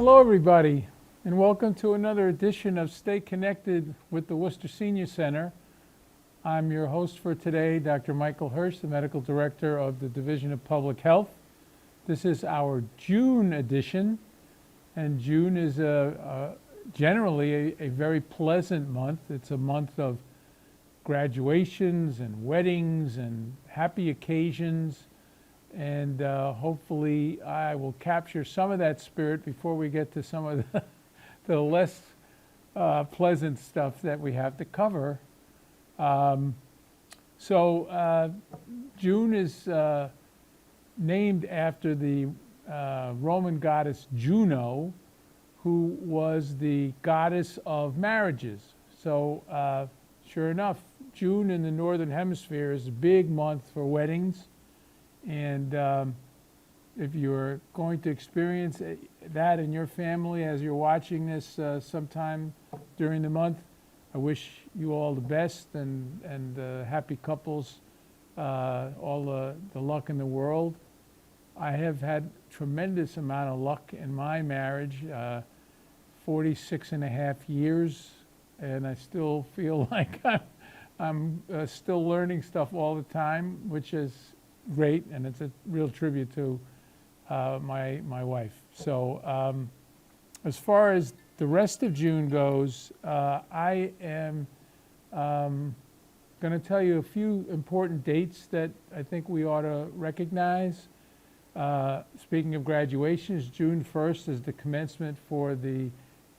Hello, everybody, and welcome to another edition of Stay Connected with the Worcester Senior Center. I'm your host for today, Dr. Michael Hirsch, the Medical Director of the Division of Public Health. This is our June edition, and June is generally a very pleasant month. It's a month of graduations and weddings and happy occasions. And hopefully I will capture some of that spirit before we get to some of the less pleasant stuff that we have to cover. June is named after the Roman goddess Juno, who was the goddess of marriages. So sure enough, June in the Northern Hemisphere is a big month for weddings. And if you're going to experience that in your family as you're watching this sometime during the month, I wish you all the best and happy couples, all the luck in the world. I have had tremendous amount of luck in my marriage, 46 and a half years, and I still feel like I'm still learning stuff all the time, which is great, and it's a real tribute to my wife. So as far as the rest of June goes, I am going to tell you a few important dates that I think we ought to recognize. Speaking of graduations, June 1st is the commencement for the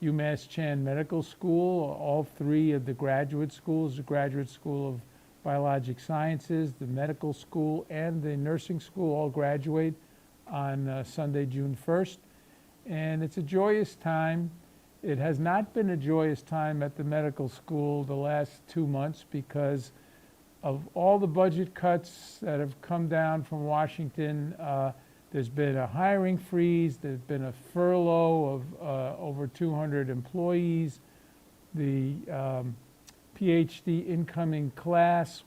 UMass Chan Medical School. All three of the graduate schools, the Graduate School of Biologic Sciences, the medical school, and the nursing school all graduate on Sunday, June 1st. And it's a joyous time. It has not been a joyous time at the medical school the last 2 months because of all the budget cuts that have come down from Washington. There's been a hiring freeze. There's been a furlough of over 200 employees. The PhD incoming class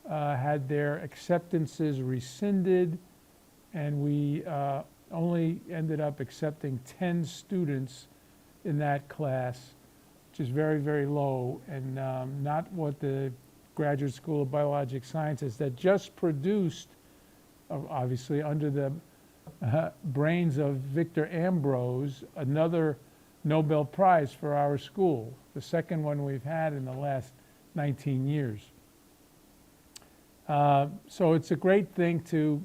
had their acceptances rescinded, and we only ended up accepting 10 students in that class, which is very, very low, and not what the Graduate School of Biologic Sciences that just produced, obviously under the brains of Victor Ambrose, another Nobel Prize for our school, the second one we've had in the last 19 years. So it's a great thing to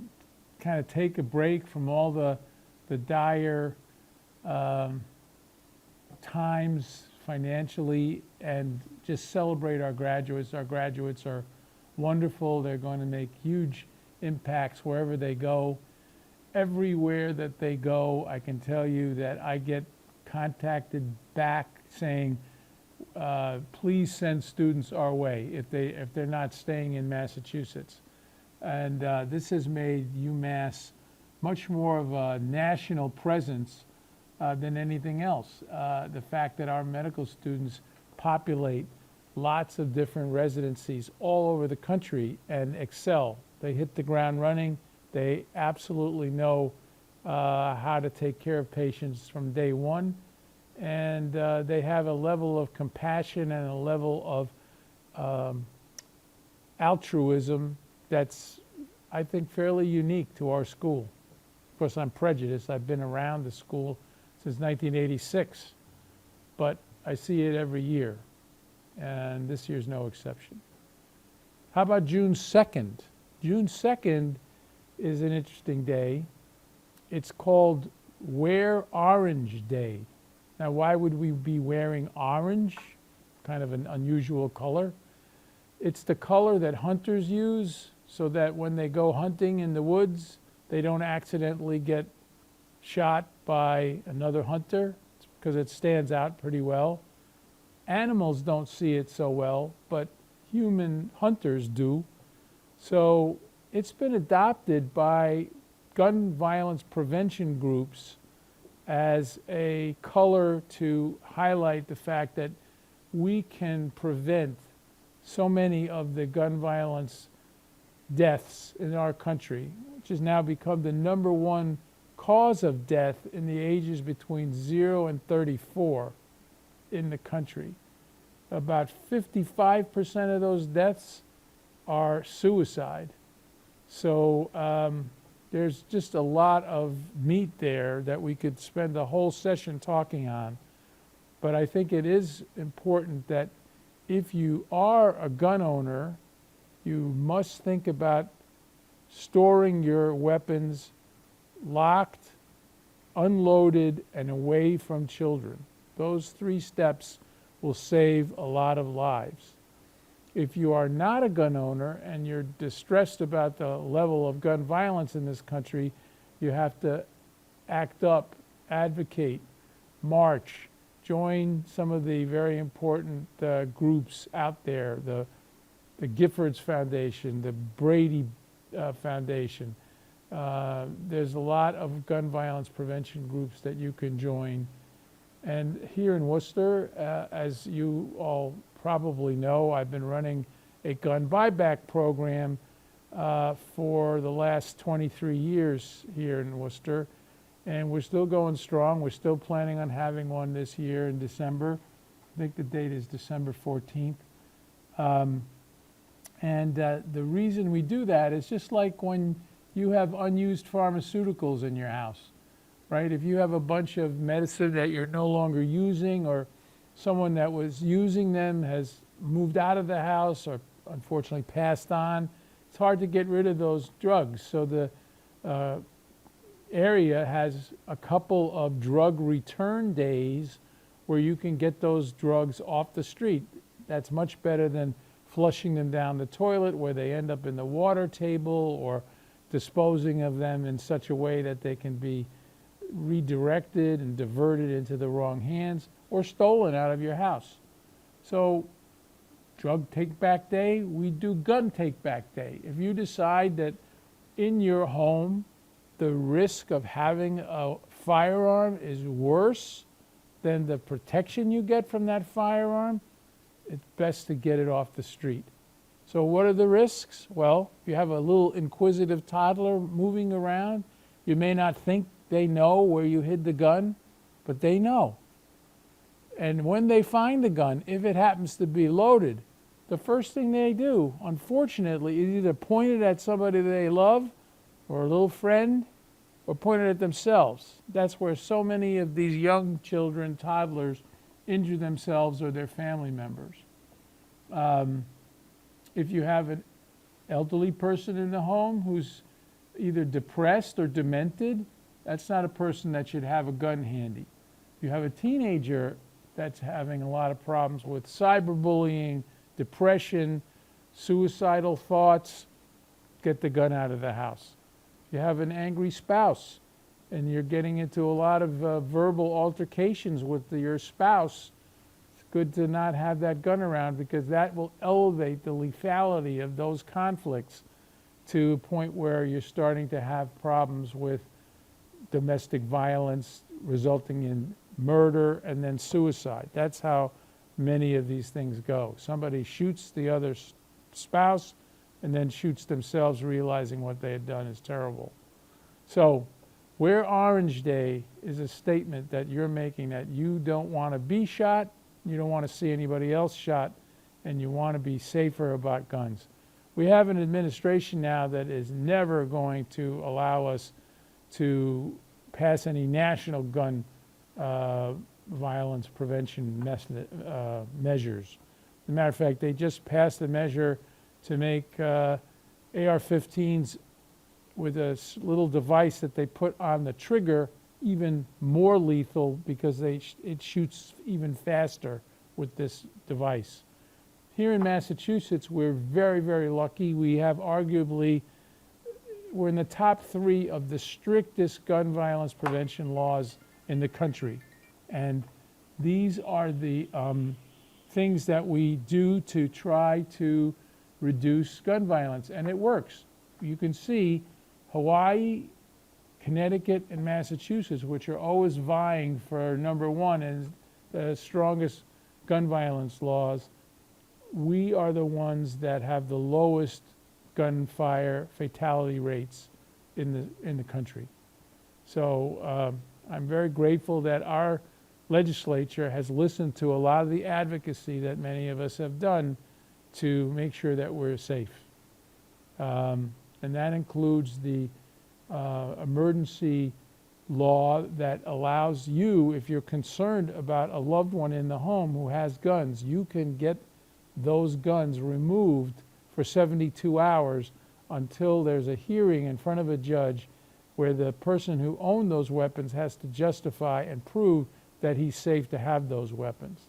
kind of take a break from all the dire times financially and just celebrate our graduates. Our graduates are wonderful. They're going to make huge impacts wherever they go. Everywhere that they go, I can tell you that I get contacted back saying, please send students our way if they're not staying in Massachusetts. And this has made UMass much more of a national presence than anything else. The fact that our medical students populate lots of different residencies all over the country and excel. They hit the ground running. They absolutely know how to take care of patients from day one. And they have a level of compassion and a level of altruism that's, I think, fairly unique to our school. Of course, I'm prejudiced. I've been around the school since 1986, but I see it every year, and this year's no exception. How about June 2nd? June 2nd is an interesting day. It's called Wear Orange Day. Now, why would we be wearing orange? Kind of an unusual color. It's the color that hunters use so that when they go hunting in the woods, they don't accidentally get shot by another hunter because it stands out pretty well. Animals don't see it so well, but human hunters do. So it's been adopted by gun violence prevention groups as a color to highlight the fact that we can prevent so many of the gun violence deaths in our country, which has now become the #1 cause of death in the ages between 0 and 34 in the country. About 55% of those deaths are suicide. So there's just a lot of meat there that we could spend a whole session talking on. But I think it is important that if you are a gun owner, you must think about storing your weapons locked, unloaded, and away from children. Those 3 steps will save a lot of lives. If you are not a gun owner and you're distressed about the level of gun violence in this country, you have to act up, advocate, march, join some of the very important groups out there, the Giffords Foundation, the Brady Foundation. There's a lot of gun violence prevention groups that you can join. And here in Worcester, as you all probably know, I've been running a gun buyback program for the last 23 years here in Worcester. And we're still going strong. We're still planning on having one this year in December. I think the date is December 14th. The reason we do that is just like when you have unused pharmaceuticals in your house, right? If you have a bunch of medicine that you're no longer using, or someone that was using them has moved out of the house or unfortunately passed on, it's hard to get rid of those drugs. So the area has a couple of drug return days where you can get those drugs off the street. That's much better than flushing them down the toilet where they end up in the water table, or disposing of them in such a way that they can be redirected and diverted into the wrong hands, or stolen out of your house. So drug take-back day, we do gun take-back day. If you decide that in your home the risk of having a firearm is worse than the protection you get from that firearm, it's best to get it off the street. So what are the risks? Well, if you have a little inquisitive toddler moving around, you may not think they know where you hid the gun, but they know. And when they find the gun, if it happens to be loaded, the first thing they do, unfortunately, is either point it at somebody they love, or a little friend, or point it at themselves. That's where so many of these young children, toddlers, injure themselves or their family members. If you have an elderly person in the home who's either depressed or demented, that's not a person that should have a gun handy. If you have a teenager that's having a lot of problems with cyberbullying, depression, suicidal thoughts, get the gun out of the house. If you have an angry spouse and you're getting into a lot of verbal altercations with your spouse, it's good to not have that gun around, because that will elevate the lethality of those conflicts to a point where you're starting to have problems with domestic violence resulting in murder and then suicide. That's how many of these things go. Somebody shoots the other spouse and then shoots themselves, realizing what they had done is terrible. So where Orange Day is a statement that you're making that you don't want to be shot, you don't want to see anybody else shot, and you want to be safer about guns. We have an administration now that is never going to allow us to pass any national gun violence prevention measures. As a matter of fact, they just passed a measure to make AR-15s with a little device that they put on the trigger even more lethal, because it shoots even faster with this device. Here in Massachusetts, we're very, very lucky. We have arguably, we're in the top 3 of the strictest gun violence prevention laws in the country. And these are the things that we do to try to reduce gun violence, and it works. You can see Hawaii, Connecticut, and Massachusetts, which are always vying for number 1 as the strongest gun violence laws, we are the ones that have the lowest gunfire fatality rates in the country. So I'm very grateful that our legislature has listened to a lot of the advocacy that many of us have done to make sure that we're safe. And that includes the emergency law that allows you, if you're concerned about a loved one in the home who has guns, you can get those guns removed for 72 hours until there's a hearing in front of a judge where the person who owned those weapons has to justify and prove that he's safe to have those weapons.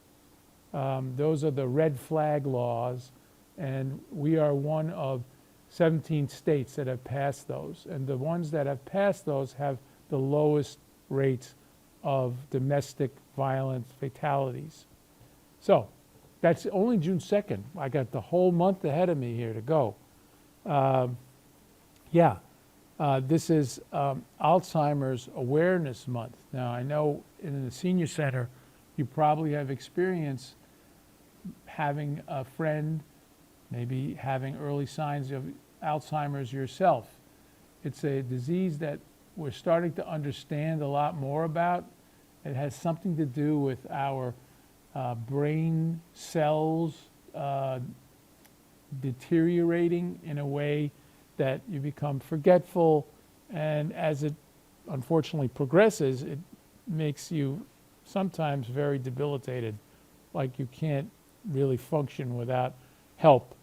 Those are the red flag laws, and we are one of 17 states that have passed those. And the ones that have passed those have the lowest rates of domestic violence fatalities. So that's only June 2nd. I got the whole month ahead of me here to go. This is Alzheimer's Awareness Month. Now, I know in the senior center, you probably have experience having a friend, maybe having early signs of Alzheimer's yourself. It's a disease that we're starting to understand a lot more about. It has something to do with our brain cells deteriorating in a way that you become forgetful, and as it unfortunately progresses, it makes you sometimes very debilitated, like you can't really function without help.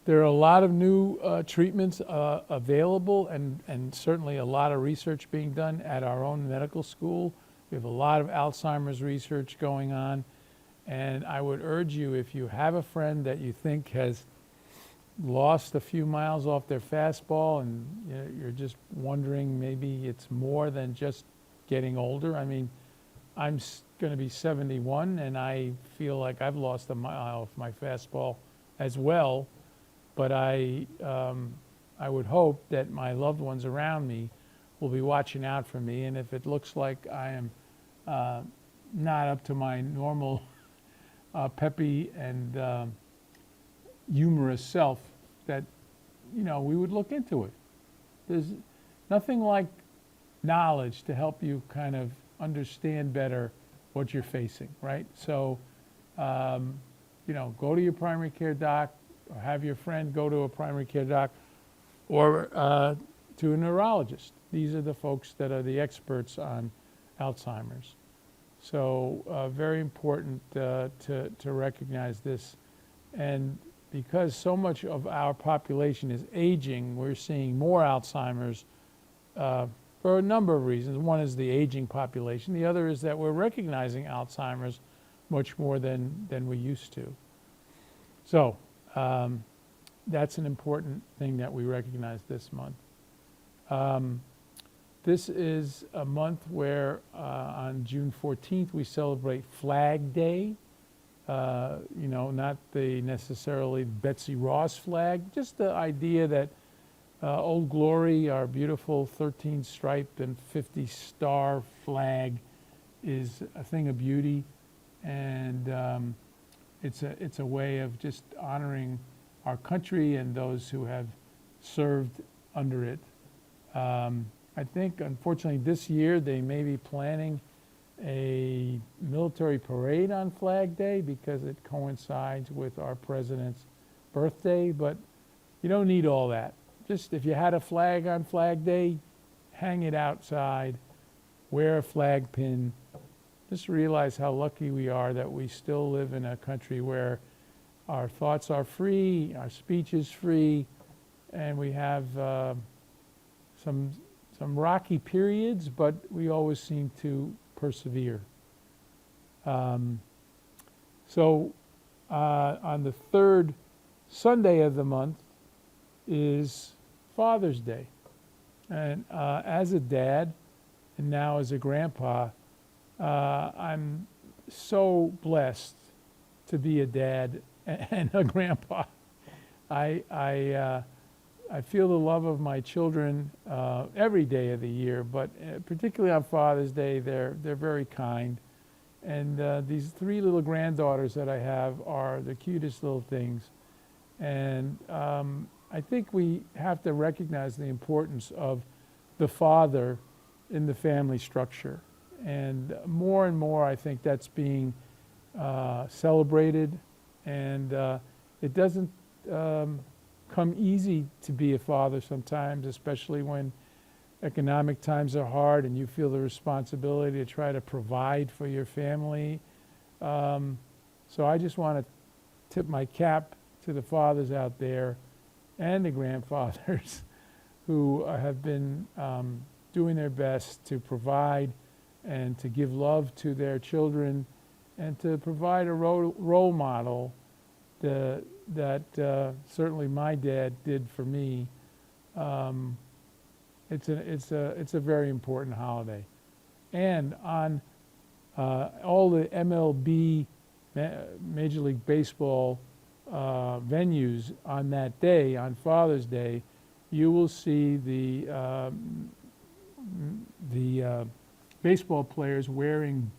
There are a lot of new treatments available, and certainly a lot of research being done at our own medical school. We have a lot of Alzheimer's research going on, and I would urge you, if you have a friend that you think has lost a few miles off their fastball and you're just wondering maybe it's more than just getting older. I mean, I'm going to be 71 and I feel like I've lost a mile off my fastball as well, but I would hope that my loved ones around me will be watching out for me, and if it looks like I am not up to my normal peppy and humorous self, that we would look into it. There's nothing like knowledge to help you kind of understand better what you're facing, right? So go to your primary care doc, or have your friend go to a primary care doc, or to a neurologist. These are the folks that are the experts on Alzheimer's. So very important to recognize this. And because so much of our population is aging, we're seeing more Alzheimer's for a number of reasons. One is the aging population. The other is that we're recognizing Alzheimer's much more than we used to. So that's an important thing that we recognize this month. This is a month where on June 14th we celebrate Flag Day. Not the necessarily Betsy Ross flag, just the idea that Old Glory, our beautiful 13-striped and 50-star flag, is a thing of beauty, and it's a way of just honoring our country and those who have served under it. I think, unfortunately, this year they may be planning a military parade on Flag Day because it coincides with our president's birthday, but you don't need all that. Just if you had a flag on Flag Day, hang it outside, wear a flag pin. Just realize how lucky we are that we still live in a country where our thoughts are free, our speech is free, and we have some rocky periods, but we always seem to persevere. So on the third Sunday of the month is Father's Day. And as a dad, and now as a grandpa, I'm so blessed to be a dad and a grandpa. I feel the love of my children every day of the year, but particularly on Father's Day, they're very kind. And these three little granddaughters that I have are the cutest little things. And I think we have to recognize the importance of the father in the family structure. And more, I think that's being celebrated, and it doesn't come easy to be a father sometimes, especially when economic times are hard and you feel the responsibility to try to provide for your family. So I just want to tip my cap to the fathers out there and the grandfathers who have been doing their best to provide and to give love to their children and to provide a role model that certainly my dad did for me. It's a very important holiday. And on all the MLB, Major League Baseball venues on that day, on Father's Day, you will see the baseball players wearing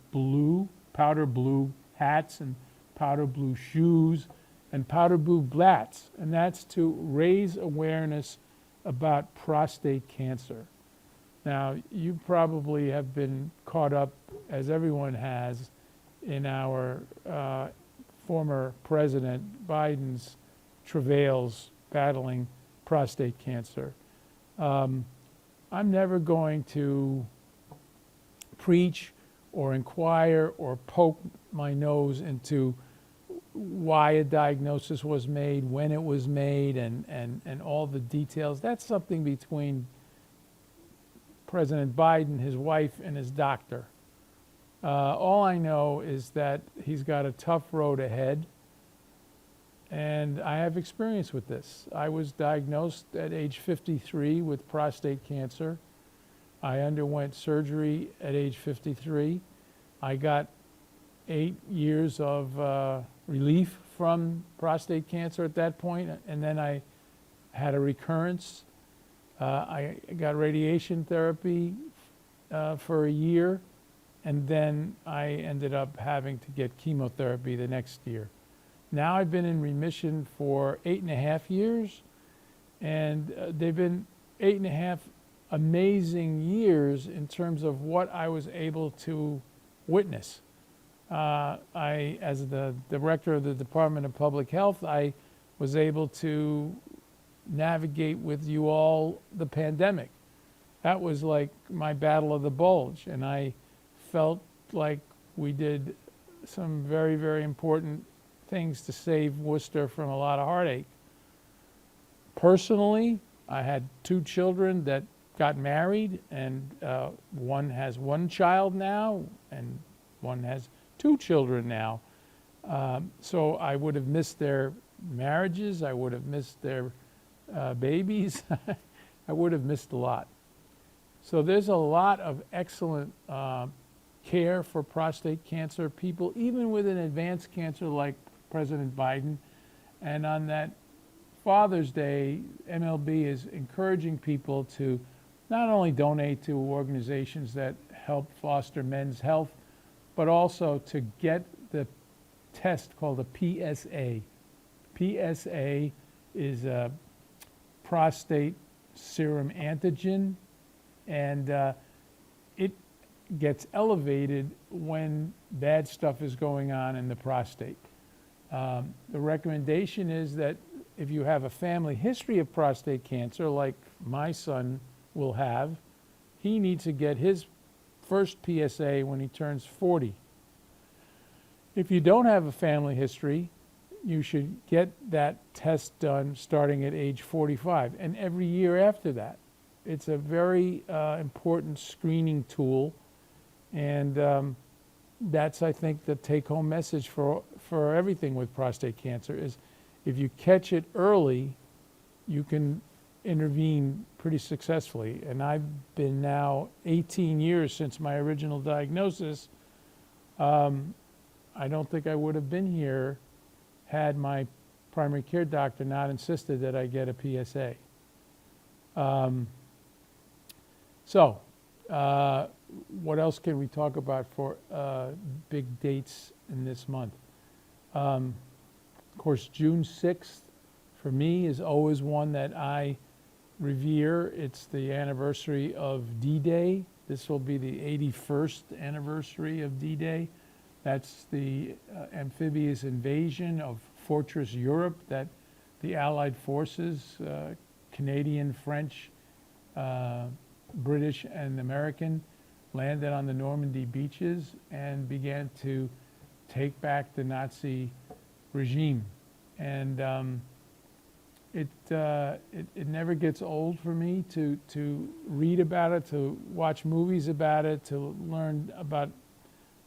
powder blue hats and powder blue shoes and powder blue bats, and that's to raise awareness about prostate cancer. Now, you probably have been caught up, as everyone has, in our former President Biden's travails battling prostate cancer. I'm never going to preach or inquire or poke my nose into why a diagnosis was made, when it was made, and all the details. That's something between President Biden, his wife, and his doctor. All I know is that he's got a tough road ahead, and I have experience with this. I was diagnosed at age 53 with prostate cancer. I underwent surgery at age 53. I got 8 years of relief from prostate cancer at that point, and then I had a recurrence. I got radiation therapy for a year, and then I ended up having to get chemotherapy the next year. Now I've been in remission for 8.5 years, and they've been 8.5 amazing years in terms of what I was able to witness. As the director of the Department of Public Health, I was able to navigate with you all the pandemic. That was like my battle of the bulge, and I felt like we did some very, very important things to save Worcester from a lot of heartache. Personally, I had 2 children that got married, and one has 1 child now, and one has 2 children now. So I would have missed their marriages. I would have missed their babies. I would have missed a lot. So there's a lot of excellent care for prostate cancer people, even with an advanced cancer like President Biden. And on that Father's Day, MLB is encouraging people to not only donate to organizations that help foster men's health, but also to get the test called a PSA. PSA is a prostate serum antigen, and it gets elevated when bad stuff is going on in the prostate. The recommendation is that if you have a family history of prostate cancer, like my son will have, he needs to get his first PSA when he turns 40. If you don't have a family history, you should get that test done starting at age 45 and every year after that. It's a very important screening tool, and that's, I think, the take-home message for everything with prostate cancer is if you catch it early, you can intervene pretty successfully. And I've been now 18 years since my original diagnosis. I don't think I would have been here had my primary care doctor not insisted that I get a PSA. What else can we talk about for big dates in this month? Of course, June 6th for me is always one that I revere. It's the anniversary of D-Day. This will be the 81st anniversary of D-Day. That's the amphibious invasion of Fortress Europe that the Allied forces, Canadian, French, British, and American, landed on the Normandy beaches and began to take back the Nazi regime. And it never gets old for me to read about it, to watch movies about it, to learn about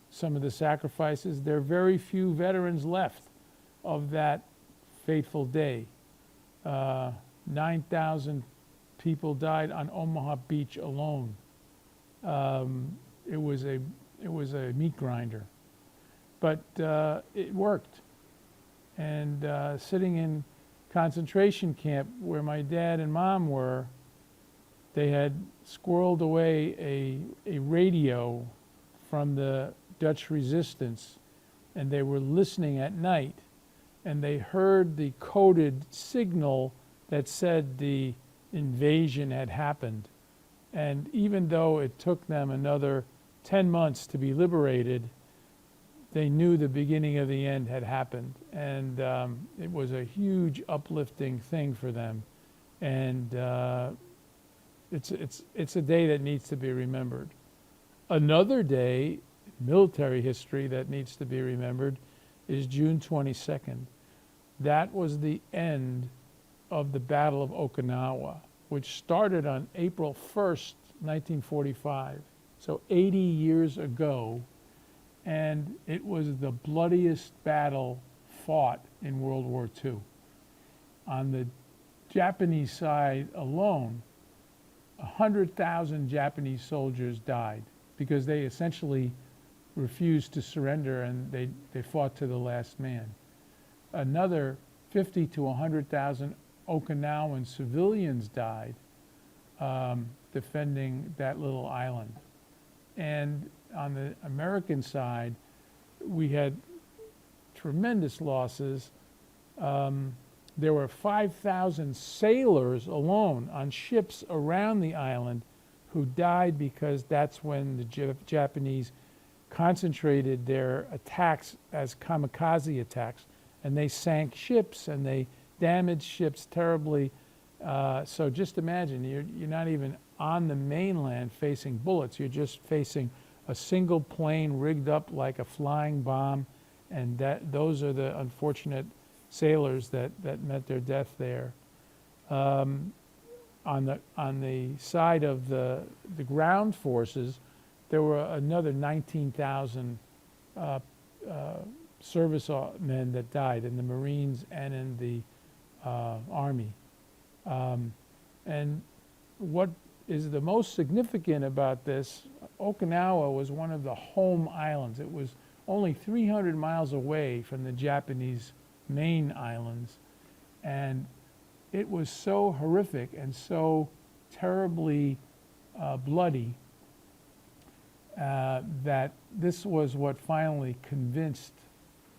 some of the sacrifices. There are very few veterans left of that fateful day. 9,000 people died on Omaha Beach alone. It was a meat grinder, but it worked. And sitting in concentration camp where my dad and mom were, they had squirreled away a radio from the Dutch resistance, and they were listening at night, and they heard the coded signal that said the invasion had happened. And even though it took them another 10 months to be liberated, they knew the beginning of the end had happened. And it was a huge uplifting thing for them. And it's a day that needs to be remembered. Another day, military history, that needs to be remembered is June 22nd. That was the end of the Battle of Okinawa, which started on April 1st, 1945, so 80 years ago, and it was the bloodiest battle fought in World War II. On the Japanese side alone, 100,000 Japanese soldiers died because they essentially refused to surrender, and they fought to the last man. Another 50 to 100,000 Okinawan civilians died defending that little island. And on the American side, we had tremendous losses. There were 5,000 sailors alone on ships around the island who died because that's when the Japanese concentrated their attacks as kamikaze attacks, and they sank ships and they damaged ships terribly. So just imagine, you're not even on the mainland facing bullets, you're just facing a single plane rigged up like a flying bomb, and those are the unfortunate sailors that met their death there. On the side of the ground forces, there were another 19,000 service men that died in the Marines and in the Army. And what is the most significant about this, Okinawa was one of the home islands. It was only 300 miles away from the Japanese main islands, and it was so horrific and so terribly bloody that this was what finally convinced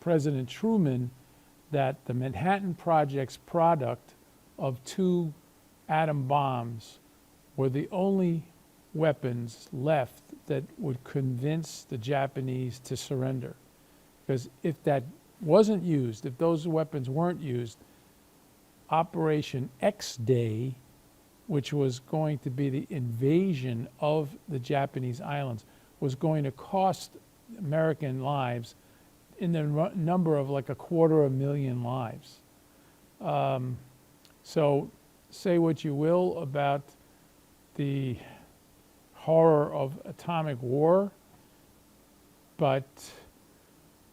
President Truman that the Manhattan Project's product of 2 atom bombs were the only weapons left that would convince the Japanese to surrender. Because if that wasn't used, if those weapons weren't used, Operation X-Day, which was going to be the invasion of the Japanese islands, was going to cost American lives in the number of like 250,000 lives. So say what you will about the horror of atomic war, but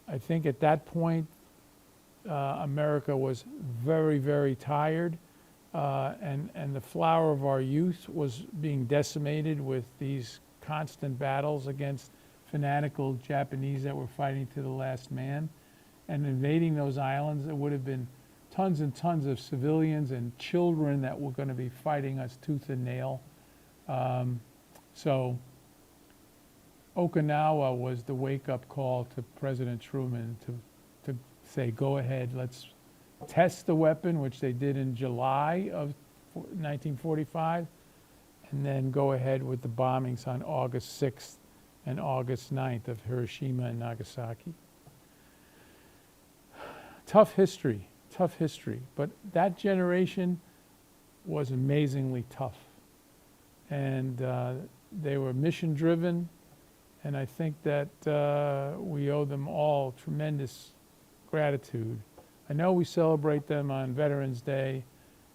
I think at that point America was very, very tired, and the flower of our youth was being decimated with these constant battles against fanatical Japanese that were fighting to the last man. And invading those islands, there would have been tons and tons of civilians and children that were going to be fighting us tooth and nail. So Okinawa was the wake-up call to President Truman to say, go ahead, let's test the weapon, which they did in July of 1945, and then go ahead with the bombings on August 6th and August 9th of Hiroshima and Nagasaki. Tough history, but that generation was amazingly tough. And they were mission-driven, and I think that we owe them all tremendous gratitude. I know we celebrate them on Veterans Day.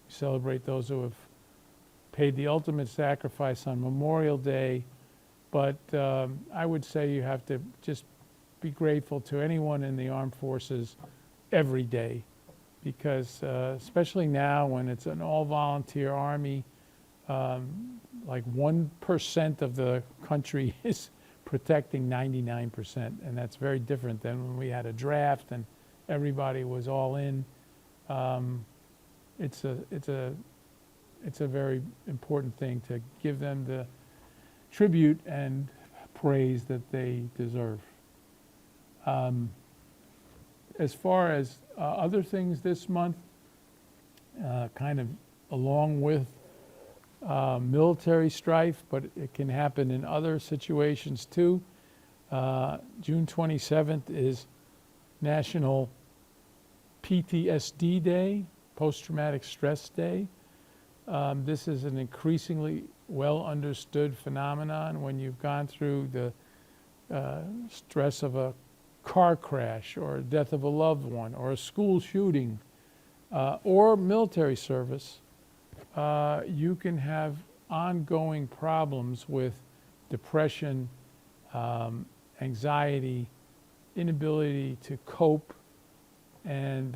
We celebrate those who have paid the ultimate sacrifice on Memorial Day, but I would say you have to just be grateful to anyone in the armed forces every day, because especially now when it's an all-volunteer army, like 1% of the country is protecting 99%, and that's very different than when we had a draft and everybody was all in. It's a very important thing to give them the tribute and praise that they deserve. As far as other things this month, kind of along with military strife, but it can happen in other situations too. June 27th is National PTSD Day, Post-Traumatic Stress Day. This is an increasingly well understood phenomenon when you've gone through the stress of a car crash or death of a loved one or a school shooting or military service. You can have ongoing problems with depression, anxiety, inability to cope, and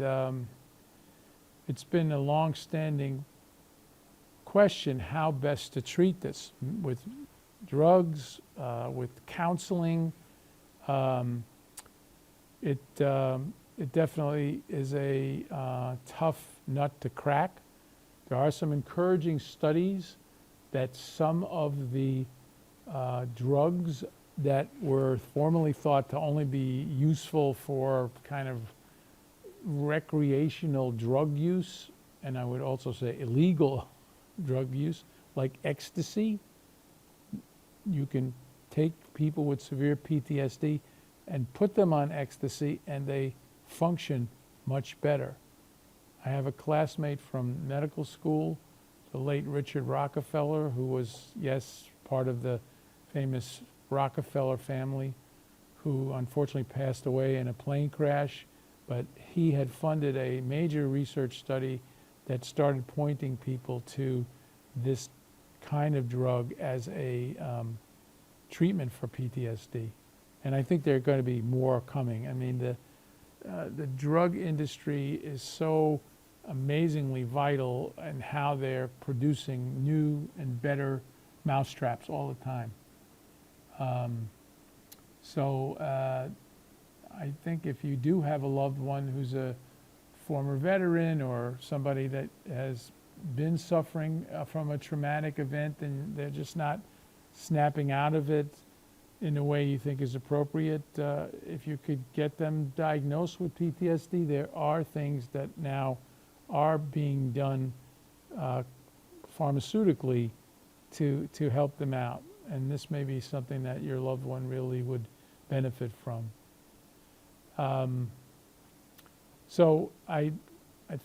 it's been a long-standing question how best to treat this, with drugs, with counseling. It definitely is a tough nut to crack. There are some encouraging studies that some of the drugs that were formerly thought to only be useful for kind of recreational drug use, and I would also say illegal drug use, like ecstasy. You can take people with severe PTSD and put them on ecstasy and they function much better. I have a classmate from medical school, the late Richard Rockefeller, who was, yes, part of the famous Rockefeller family, who unfortunately passed away in a plane crash, but he had funded a major research study that started pointing people to this kind of drug as a treatment for PTSD. And I think there are going to be more coming. I mean, the drug industry is so amazingly vital in how they're producing new and better mousetraps all the time. I think if you do have a loved one who's a former veteran or somebody that has been suffering from a traumatic event and they're just not snapping out of it in a way you think is appropriate, if you could get them diagnosed with PTSD, there are things that now are being done pharmaceutically to help them out. And this may be something that your loved one really would benefit from. So I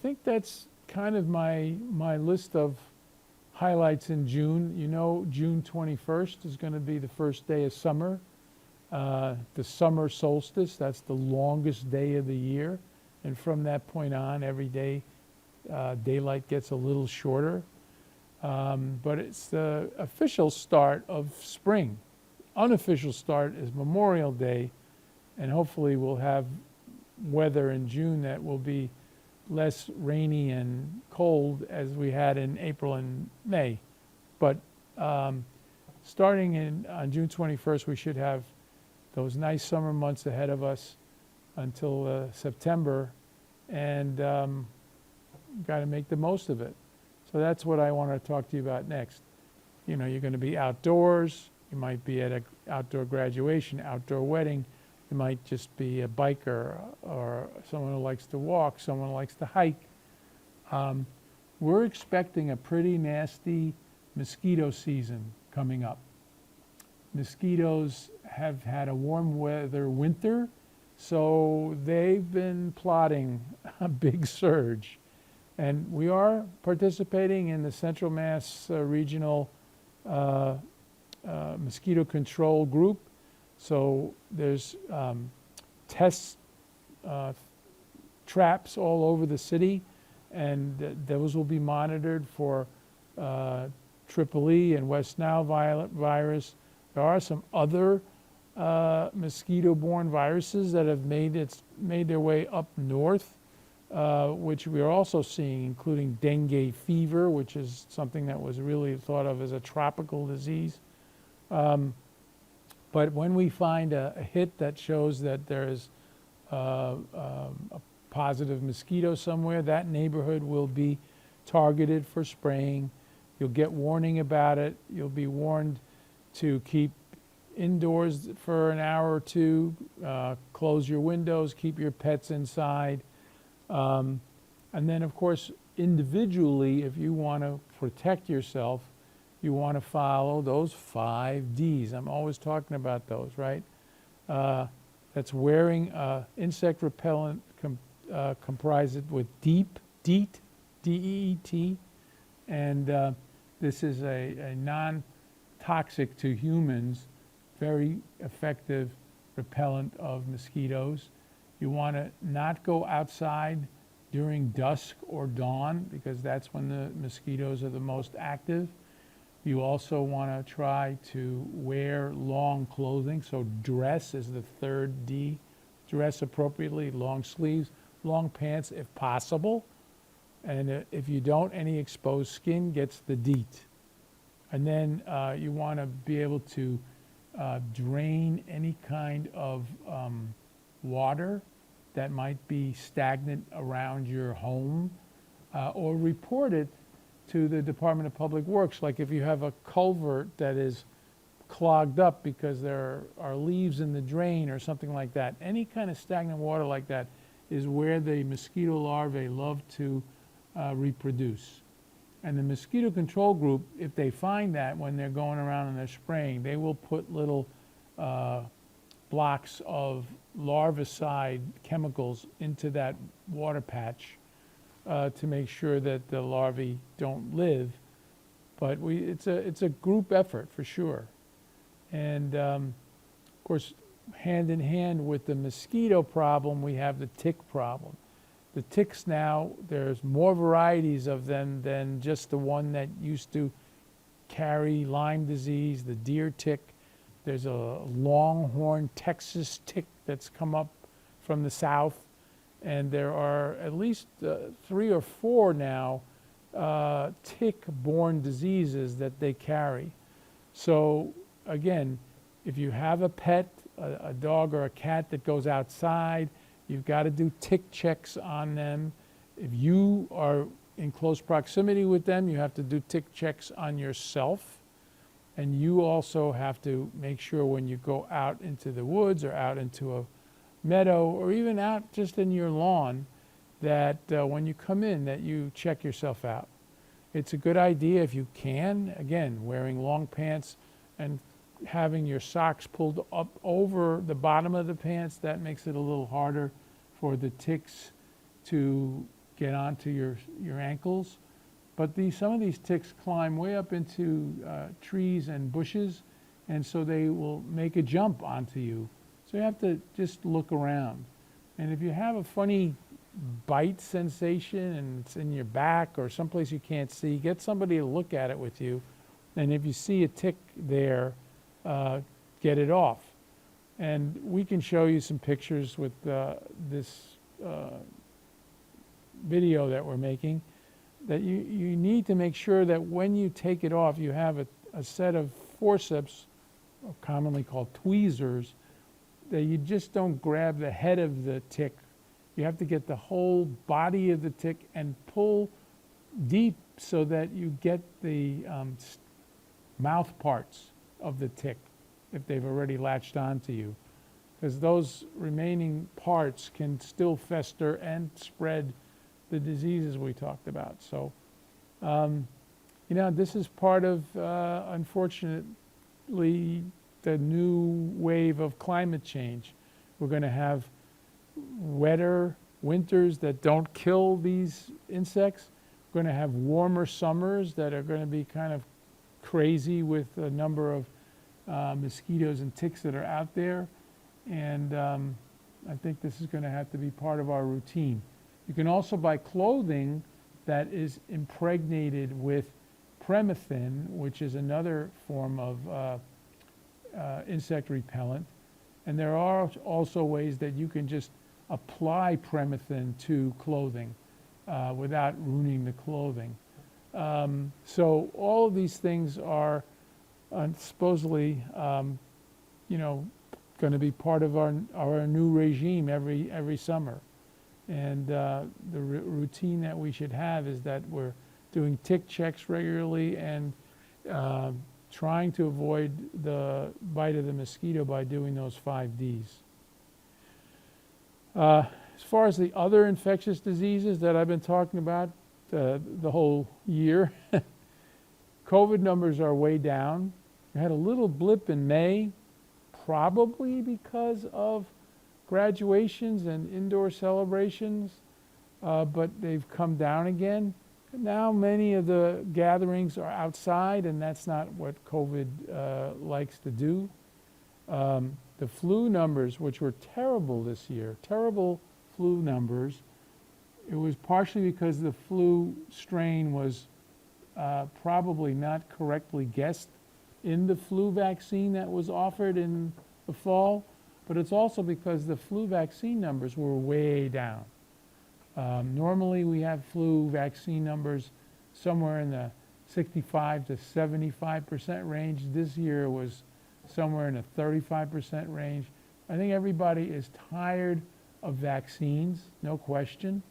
think that's kind of my list of highlights in June. You know, June 21st is going to be the first day of summer. The summer solstice, that's the longest day of the year. And from that point on, every day, daylight gets a little shorter. But it's the official start of spring. Unofficial start is Memorial Day, and hopefully we'll have weather in June that will be less rainy and cold as we had in April and May. But starting on June 21st, we should have those nice summer months ahead of us until September, and got to make the most of it. So that's what I want to talk to you about next. You know, you're going to be outdoors. You might be at an outdoor graduation, outdoor wedding. You might just be a biker or someone who likes to walk, someone who likes to hike. we're expecting a pretty nasty mosquito season coming up. Mosquitoes have had a warm weather winter, so they've been plotting a big surge. And we are participating in the Central Mass Regional Mosquito Control Group. So there's test traps all over the city, and those will be monitored for Triple E and West Nile virus. There are some other mosquito-borne viruses that have made their way up north, which we are also seeing, including dengue fever, which is something that was really thought of as a tropical disease. But when we find a hit that shows that there's a positive mosquito somewhere, that neighborhood will be targeted for spraying. You'll get warning about it. You'll be warned to keep indoors for an hour or two, close your windows, keep your pets inside. And then, of course, individually, if you want to protect yourself, you want to follow those 5 Ds. I'm always talking about those, right? That's wearing insect repellent comprised with DEET, D-E-E-T, and this is a non-toxic to humans, very effective repellent of mosquitoes. You want to not go outside during dusk or dawn, because that's when the mosquitoes are the most active. You also want to try to wear long clothing, so dress is the 3rd D. Dress appropriately, long sleeves, long pants if possible. And if you don't, any exposed skin gets the DEET. And then you want to be able to drain any kind of water that might be stagnant around your home, or report it to the Department of Public Works. Like if you have a culvert that is clogged up because there are leaves in the drain or something like that, any kind of stagnant water like that is where the mosquito larvae love to reproduce. And the mosquito control group, if they find that when they're going around and they're spraying, they will put little blocks of larvicide chemicals into that water patch to make sure that the larvae don't live. But it's a group effort for sure. And of course, hand in hand with the mosquito problem, we have the tick problem. The ticks now, there's more varieties of them than just the one that used to carry Lyme disease, the deer tick. There's a longhorn Texas tick that's come up from the south. And there are at least 3 or 4 now tick-borne diseases that they carry. So again, if you have a pet, a dog or a cat that goes outside, you've got to do tick checks on them. If you are in close proximity with them, you have to do tick checks on yourself. And you also have to make sure when you go out into the woods or out into a meadow or even out just in your lawn that when you come in that you check yourself out. It's a good idea if you can, again, wearing long pants and having your socks pulled up over the bottom of the pants. That makes it a little harder for the ticks to get onto your ankles. But some of these ticks climb way up into trees and bushes, and so they will make a jump onto you. So you have to just look around. And if you have a funny bite sensation and it's in your back or someplace you can't see, get somebody to look at it with you. And if you see a tick there, get it off. And we can show you some pictures with this video that we're making, that you need to make sure that when you take it off, you have a set of forceps, commonly called tweezers, that you just don't grab the head of the tick. You have to get the whole body of the tick and pull deep so that you get the mouth parts of the tick if they've already latched onto you, because those remaining parts can still fester and spread the diseases we talked about. So This is part of, unfortunately, the new wave of climate change. We're going to have wetter winters that don't kill these insects. We're going to have warmer summers that are going to be kind of crazy with the number of mosquitoes and ticks that are out there. And I think this is going to have to be part of our routine. You can also buy clothing that is impregnated with permethrin, which is another form of insect repellent. And there are also ways that you can just apply permethrin to clothing without ruining the clothing. So all of these things are supposedly, going to be part of our new regime every summer. And the routine that we should have is that we're doing tick checks regularly and trying to avoid the bite of the mosquito by doing those 5 Ds. As far as the other infectious diseases that I've been talking about the whole year, COVID numbers are way down. We had a little blip in May, probably because of graduations and indoor celebrations, but they've come down again. Now many of the gatherings are outside, and that's not what COVID likes to do. The flu numbers, which were terrible this year, terrible flu numbers, it was partially because the flu strain was probably not correctly guessed in the flu vaccine that was offered in the fall, but it's also because the flu vaccine numbers were way down. Normally we have flu vaccine numbers somewhere in the 65 to 75% range. This year was somewhere in the 35% range. I think everybody is tired of vaccines, no question.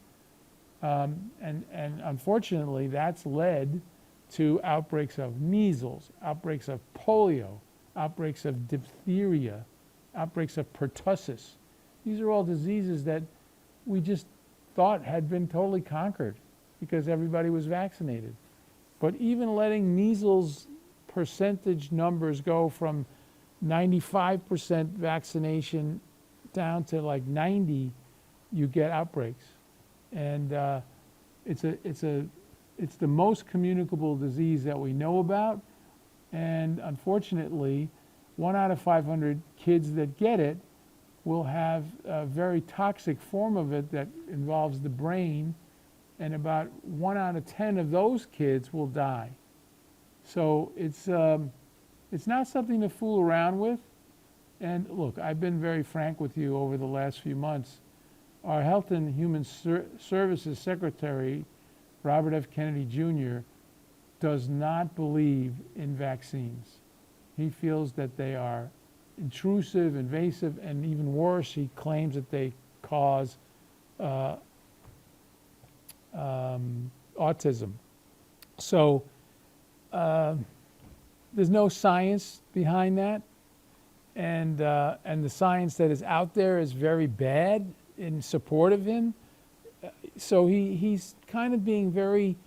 And unfortunately, that's led to outbreaks of measles, outbreaks of polio, outbreaks of diphtheria, outbreaks of pertussis. These are all diseases that we just thought had been totally conquered because everybody was vaccinated. But even letting measles percentage numbers go from 95% vaccination down to like 90, you get outbreaks. And it's the most communicable disease that we know about. And unfortunately, 1 out of 500 kids that get it will have a very toxic form of it that involves the brain, and about 1 out of 10 of those kids will die. So it's not something to fool around with. And look, I've been very frank with you over the last few months. Our Health and Human Services Secretary, Robert F. Kennedy Jr., does not believe in vaccines. He feels that they are intrusive, invasive, and even worse, he claims that they cause autism. So there's no science behind that, and the science that is out there is very bad in support of him. So he's kind of being very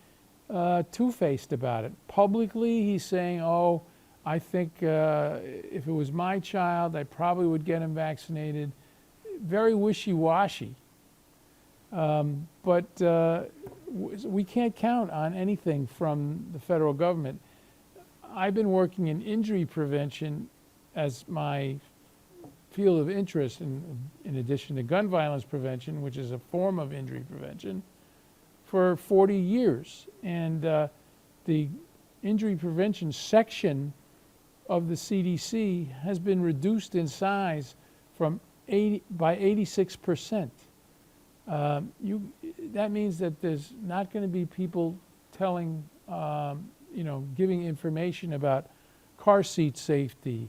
two-faced about it. Publicly, he's saying, oh, I think if it was my child, I probably would get him vaccinated. Very wishy-washy. But we can't count on anything from the federal government. I've been working in injury prevention as my field of interest in addition to gun violence prevention, which is a form of injury prevention, for 40 years. And the injury prevention section of the CDC has been reduced in size by 86%. That means that there's not going to be people telling, giving information about car seat safety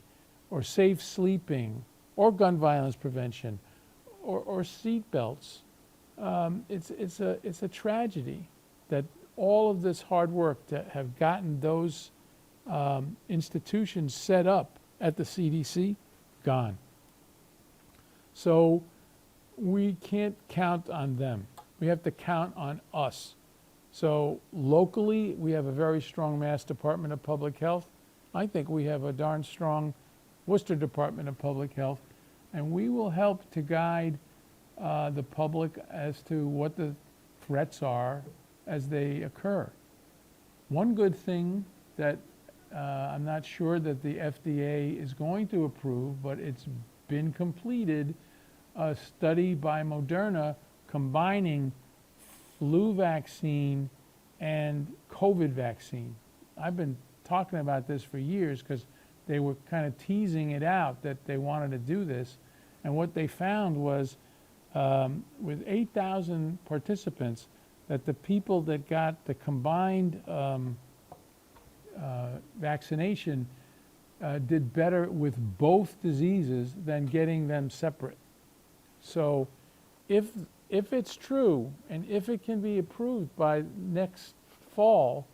or safe sleeping or gun violence prevention or seat belts. It's a tragedy that all of this hard work to have gotten those institutions set up at the CDC, gone. So we can't count on them. We have to count on us So locally, we have a very strong Mass Department of Public Health. I think we have a darn strong Worcester Department of Public Health, and we will help to guide the public as to what the threats are as they occur. One good thing that I'm not sure that the FDA is going to approve, but it's been completed, a study by Moderna combining flu vaccine and COVID vaccine. I've been talking about this for years because they were kind of teasing it out that they wanted to do this. And what they found was with 8,000 participants, that the people that got the combined vaccination did better with both diseases than getting them separate. So if it's true, and if it can be approved by next fall,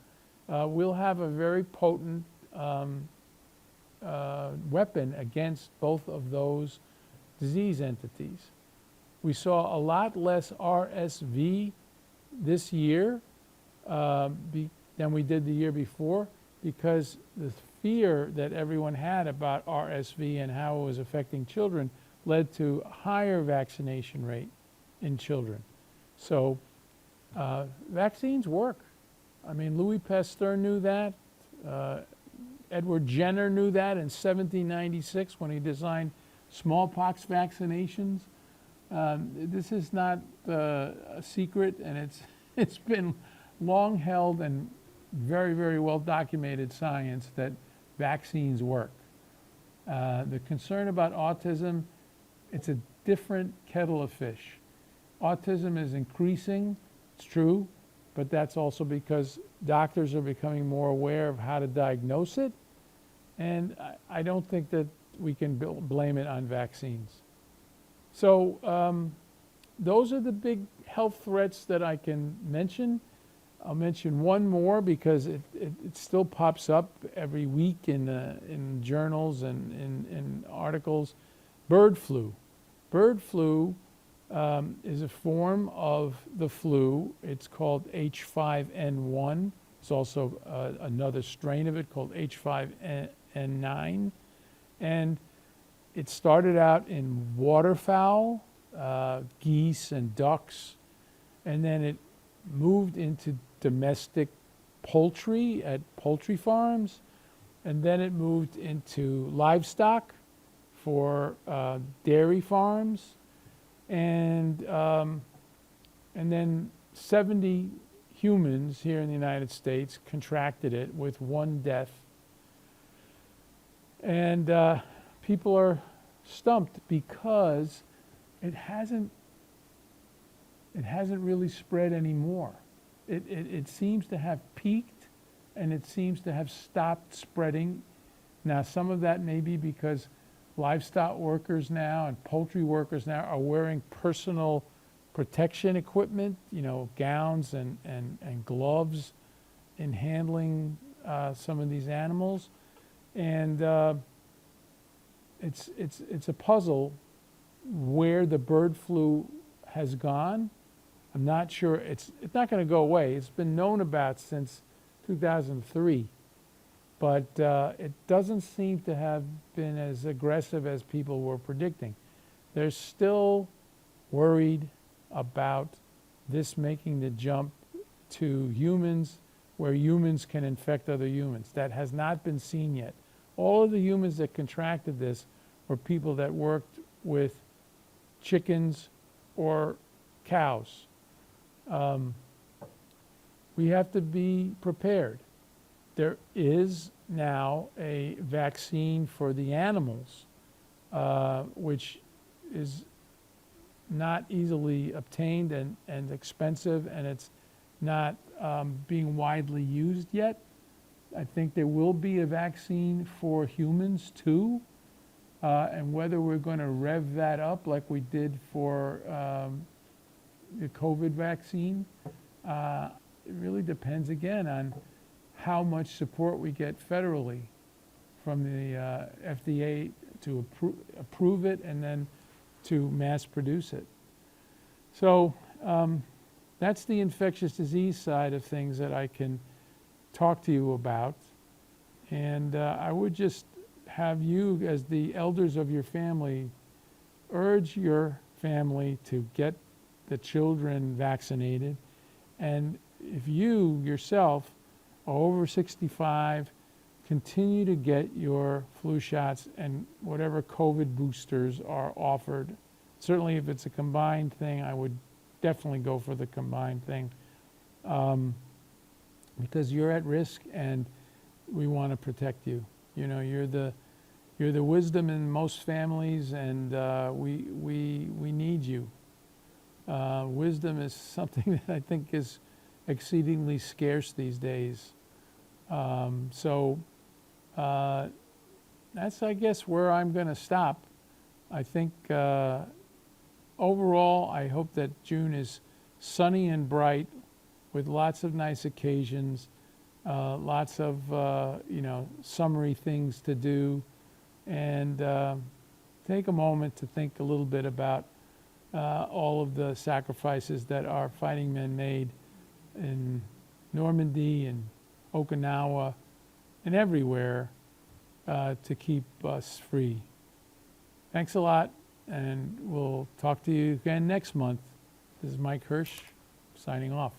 we'll have a very potent weapon against both of those disease entities. We saw a lot less RSV this year than we did the year before, because the fear that everyone had about RSV and how it was affecting children led to a higher vaccination rate in children. So vaccines work. I mean, Louis Pasteur knew that. Edward Jenner knew that in 1796 when he designed smallpox vaccinations. This is not a secret, and it's been long held and very, very well documented science that vaccines work. The concern about autism, it's a different kettle of fish. Autism is increasing, it's true, but that's also because doctors are becoming more aware of how to diagnose it, and I don't think that we can blame it on vaccines. So those are the big health threats that I can mention. I'll mention one more because it still pops up every week in journals and in articles. Bird flu. Bird flu is a form of the flu. It's called H5N1. There's also another strain of it called H5N9. And it started out in waterfowl, geese and ducks, and then it moved into domestic poultry at poultry farms, and then it moved into livestock for dairy farms, and then 70 humans here in the United States contracted it with one death. And people are stumped because it hasn't really spread anymore. It seems to have peaked, and it seems to have stopped spreading. Now, some of that may be because livestock workers now and poultry workers now are wearing personal protection equipment, you know, gowns and gloves in handling some of these animals. And it's a puzzle where the bird flu has gone. I'm not sure. It's not going to go away. It's been known about since 2003, but it doesn't seem to have been as aggressive as people were predicting. They're still worried about this making the jump to humans, where humans can infect other humans. That has not been seen yet. All of the humans that contracted this were people that worked with chickens or cows. We have to be prepared. There is now a vaccine for the animals, which is not easily obtained and expensive, and it's not being widely used yet. I think there will be a vaccine for humans too, and whether we're going to rev that up like we did for the COVID vaccine, it really depends again on how much support we get federally from the FDA to approve it and then to mass produce it. So that's the infectious disease side of things that I can talk to you about. And I would just have you, as the elders of your family, urge your family to get the children vaccinated. And if you yourself are over 65, continue to get your flu shots and whatever COVID boosters are offered. Certainly if it's a combined thing, I would definitely go for the combined thing, because you're at risk and we want to protect you. You know, you're the wisdom in most families, and we need you. Wisdom is something that I think is exceedingly scarce these days. That's, I guess, where I'm going to stop. I think overall, I hope that June is sunny and bright with lots of nice occasions, lots of, summery things to do, and take a moment to think a little bit about all of the sacrifices that our fighting men made in Normandy and Okinawa and everywhere to keep us free. Thanks a lot, and we'll talk to you again next month. This is Mike Hirsch signing off.